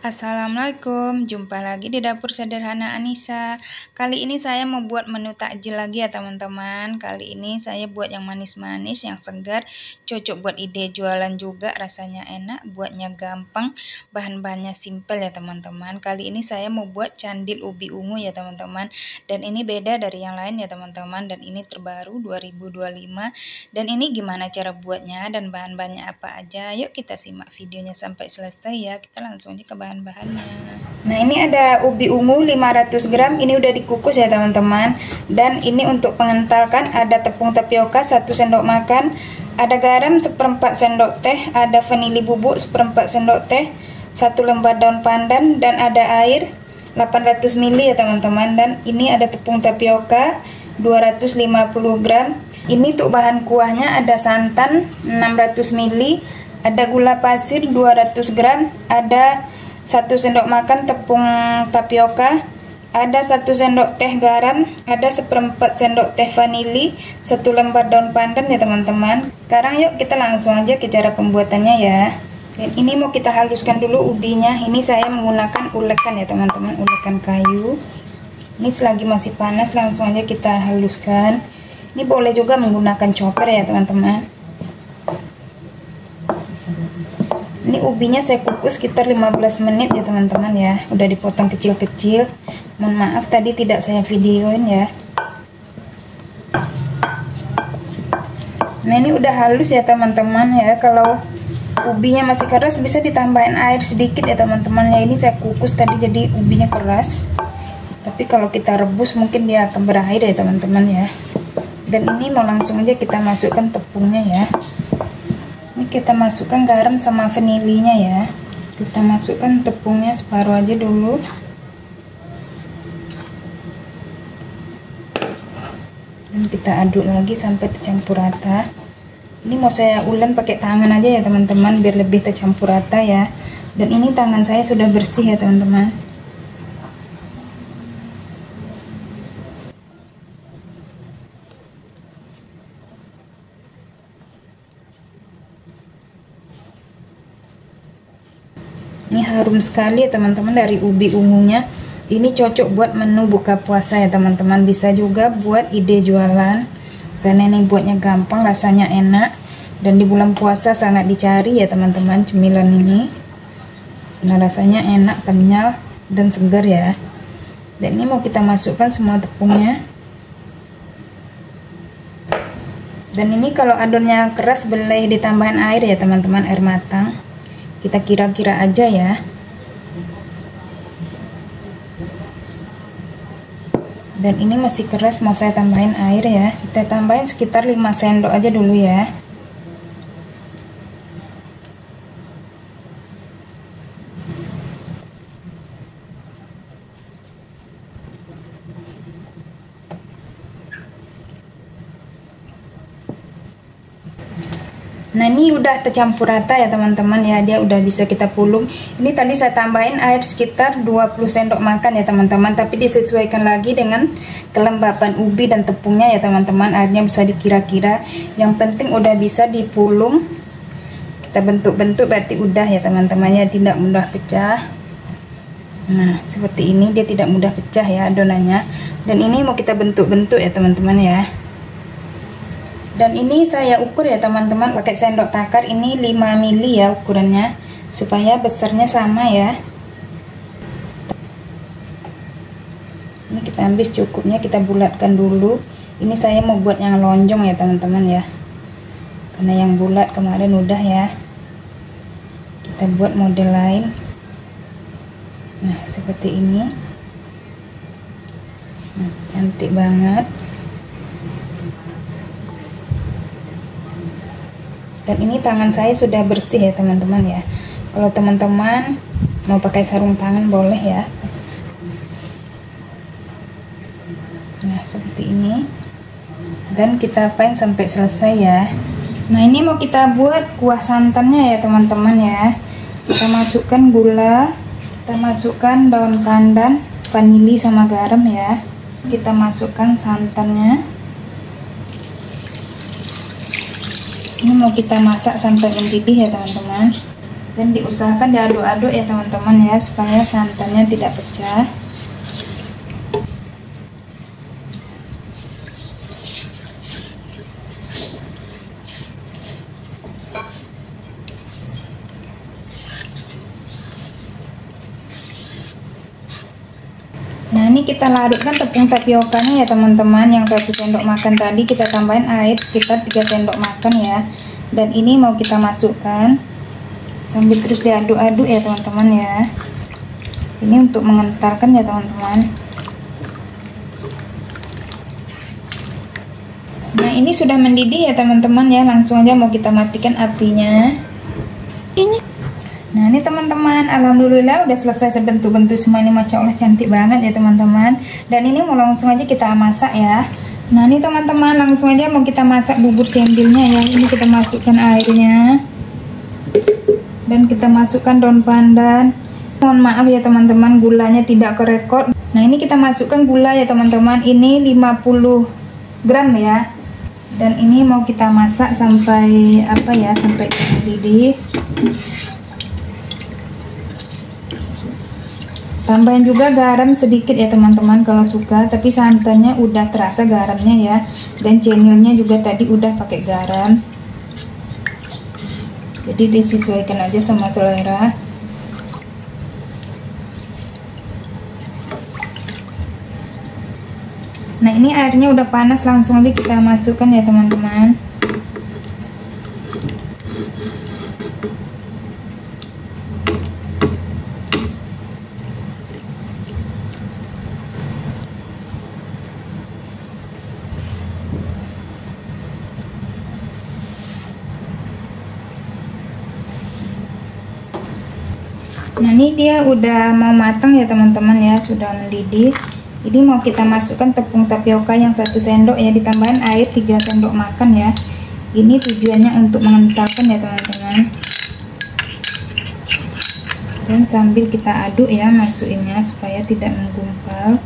Assalamualaikum, jumpa lagi di dapur sederhana Anissa. Kali ini saya mau buat menu takjil lagi ya teman-teman. Kali ini saya buat yang manis-manis, yang segar, cocok buat ide jualan juga, rasanya enak, buatnya gampang, bahan-bahannya simpel ya teman-teman. Kali ini saya mau buat candil ubi ungu ya teman-teman. Dan ini beda dari yang lain ya teman-teman, dan ini terbaru 2025. Dan ini gimana cara buatnya dan bahan-bahannya apa aja? Yuk kita simak videonya sampai selesai ya. Kita langsung aja ke bahan-bahannya. Nah, ini ada ubi ungu 500 gram, ini udah dikukus ya teman-teman. Dan ini untuk pengentalkan ada tepung tapioka 1 sendok makan, ada garam 1/4 sendok teh, ada vanili bubuk 1/4 sendok teh, 1 lembar daun pandan, dan ada air 800 ml ya teman-teman. Dan ini ada tepung tapioka 250 gram. Ini untuk bahan kuahnya ada santan 600 ml, ada gula pasir 200 gram, ada 1 sendok makan tepung tapioka, ada 1 sendok teh garam, ada 1/4 sendok teh vanili, 1 lembar daun pandan ya teman-teman. Sekarang yuk kita langsung aja ke cara pembuatannya ya. Dan ini mau kita haluskan dulu ubinya. Ini saya menggunakan ulekan ya teman-teman, ulekan kayu. Ini selagi masih panas langsung aja kita haluskan. Ini boleh juga menggunakan chopper ya teman-teman. Ini ubinya saya kukus sekitar 15 menit ya teman-teman ya. Udah dipotong kecil-kecil. Mohon maaf tadi tidak saya videoin ya. Nah, ini udah halus ya teman-teman ya. Kalau ubinya masih keras bisa ditambahin air sedikit ya teman-teman ya. Ini saya kukus tadi jadi ubinya keras. Tapi kalau kita rebus mungkin dia akan berair ya teman-teman ya. Dan ini mau langsung aja kita masukkan tepungnya ya. Ini kita masukkan garam sama vanilinya ya. Kita masukkan tepungnya separuh aja dulu. Dan kita aduk lagi sampai tercampur rata. Ini mau saya ulen pakai tangan aja ya teman-teman, biar lebih tercampur rata ya. Dan ini tangan saya sudah bersih ya teman-teman. Ini harum sekali ya teman-teman dari ubi ungunya. Ini cocok buat menu buka puasa ya teman-teman. Bisa juga buat ide jualan. Karena ini buatnya gampang, rasanya enak. Dan di bulan puasa sangat dicari ya teman-teman cemilan ini. Nah, rasanya enak, kenyal, dan segar ya. Dan ini mau kita masukkan semua tepungnya. Dan ini kalau adonnya keras boleh ditambahin air ya teman-teman, air matang. Kita kira-kira aja ya. Dan ini masih keras, mau saya tambahin air ya. Kita tambahin sekitar 5 sendok aja dulu ya. Nah, ini udah tercampur rata ya teman-teman ya, dia udah bisa kita pulung. Ini tadi saya tambahin air sekitar 20 sendok makan ya teman-teman, tapi disesuaikan lagi dengan kelembapan ubi dan tepungnya ya teman-teman. Airnya bisa dikira-kira, yang penting udah bisa dipulung. Kita bentuk-bentuk berarti udah ya teman-teman ya, tidak mudah pecah. Nah, seperti ini dia tidak mudah pecah ya adonannya. Dan ini mau kita bentuk-bentuk ya teman-teman ya. Dan ini saya ukur ya teman-teman pakai sendok takar, ini 5 mili ya ukurannya, supaya besarnya sama ya. Ini kita ambil cukupnya, kita bulatkan dulu. Ini saya mau buat yang lonjong ya teman-teman ya, karena yang bulat kemarin udah ya. Kita buat model lain. Nah, seperti ini. Nah, cantik banget. Dan ini tangan saya sudah bersih ya teman-teman ya. Kalau teman-teman mau pakai sarung tangan boleh ya. Nah, seperti ini. Dan kita apain sampai selesai ya. Nah, ini mau kita buat kuah santannya ya teman-teman ya. Kita masukkan gula, kita masukkan daun pandan, vanili sama garam ya. Kita masukkan santannya. Ini mau kita masak sampai mendidih ya teman-teman. Dan diusahakan diaduk-aduk ya teman-teman ya, supaya santannya tidak pecah. Nah, ini kita larutkan tepung tapiokanya ya teman-teman. Yang 1 sendok makan tadi kita tambahin air sekitar 3 sendok makan ya. Dan ini mau kita masukkan sambil terus diaduk-aduk ya teman-teman ya. Ini untuk mengentalkan ya teman-teman. Nah, ini sudah mendidih ya teman-teman ya. Langsung aja mau kita matikan apinya. Nah, ini teman-teman, alhamdulillah udah selesai sebentuk-bentuk semua ini, masya Allah cantik banget ya teman-teman. Dan ini mau langsung aja kita masak ya. Nah, ini teman-teman, langsung aja mau kita masak bubur cembilnya ya. Ini kita masukkan airnya dan kita masukkan daun pandan. Mohon maaf ya teman-teman, gulanya tidak kerekod. Nah, ini kita masukkan gula ya teman-teman, ini 50 gram ya. Dan ini mau kita masak sampai sampai mendidih. Tambahin juga garam sedikit ya teman-teman kalau suka, tapi santannya udah terasa garamnya ya. Dan cenilnya juga tadi udah pakai garam. Jadi disesuaikan aja sama selera. Nah, ini airnya udah panas, langsung aja kita masukkan ya teman-teman. Nah, ini dia udah mau matang ya teman-teman ya, sudah mendidih. Ini mau kita masukkan tepung tapioka yang 1 sendok ya, ditambahin air 3 sendok makan ya. Ini tujuannya untuk mengentalkan ya teman-teman. Dan sambil kita aduk ya masukinnya supaya tidak menggumpal.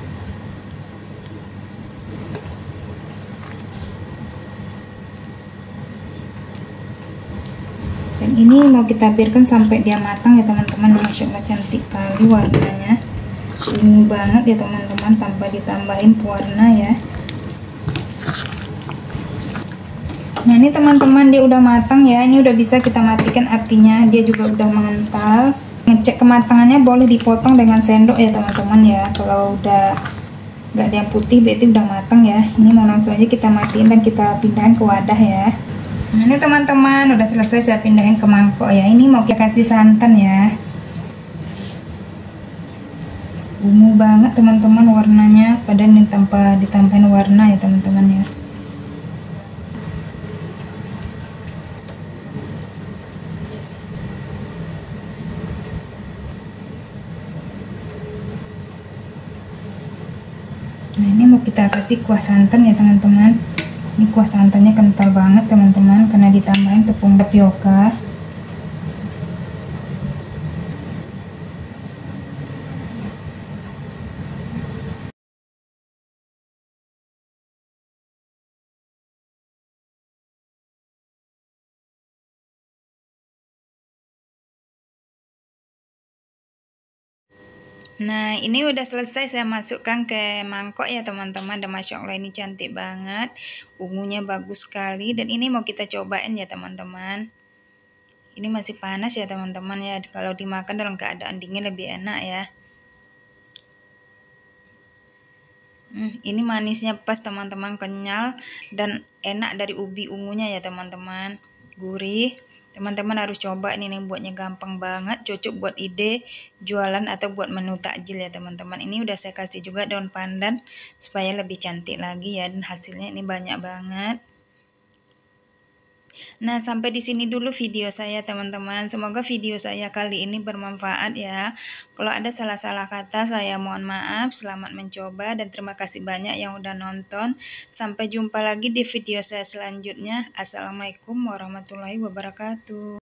Dan ini mau kita biarkan sampai dia matang ya teman-teman. Masya Allah cantik kali warnanya, ungu banget ya teman-teman, tanpa ditambahin pewarna ya. Nah, ini teman-teman dia udah matang ya. Ini udah bisa kita matikan apinya, dia juga udah mengental. Ngecek kematangannya boleh dipotong dengan sendok ya teman-teman ya. Kalau udah nggak ada yang putih berarti udah matang ya. Ini mau langsung aja kita matiin dan kita pindahin ke wadah ya. Nah, ini teman-teman udah selesai, saya pindahin ke mangkok ya. Ini mau kita kasih santan ya. Ungu banget teman-teman warnanya, padahal ini tanpa ditambahin warna ya teman-teman ya. Nah, ini mau kita kasih kuah santan ya teman-teman. Ini kuah santannya kental banget teman-teman karena ditambahin tepung tapioka. Nah, ini udah selesai saya masukkan ke mangkok ya teman-teman. Dan masya Allah ini cantik banget, ungunya bagus sekali. Dan ini mau kita cobain ya teman-teman. Ini masih panas ya teman-teman ya, kalau dimakan dalam keadaan dingin lebih enak ya. Ini manisnya pas teman-teman, kenyal dan enak dari ubi ungunya ya teman-teman, gurih. Teman-teman harus coba ini nih, buatnya gampang banget, cocok buat ide jualan atau buat menu takjil ya teman-teman. Ini udah saya kasih juga daun pandan supaya lebih cantik lagi ya, dan hasilnya ini banyak banget. Nah, sampai di sini dulu video saya teman-teman. Semoga video saya kali ini bermanfaat ya. Kalau ada salah-salah kata saya mohon maaf. Selamat mencoba dan terima kasih banyak yang udah nonton. Sampai jumpa lagi di video saya selanjutnya. Assalamualaikum warahmatullahi wabarakatuh.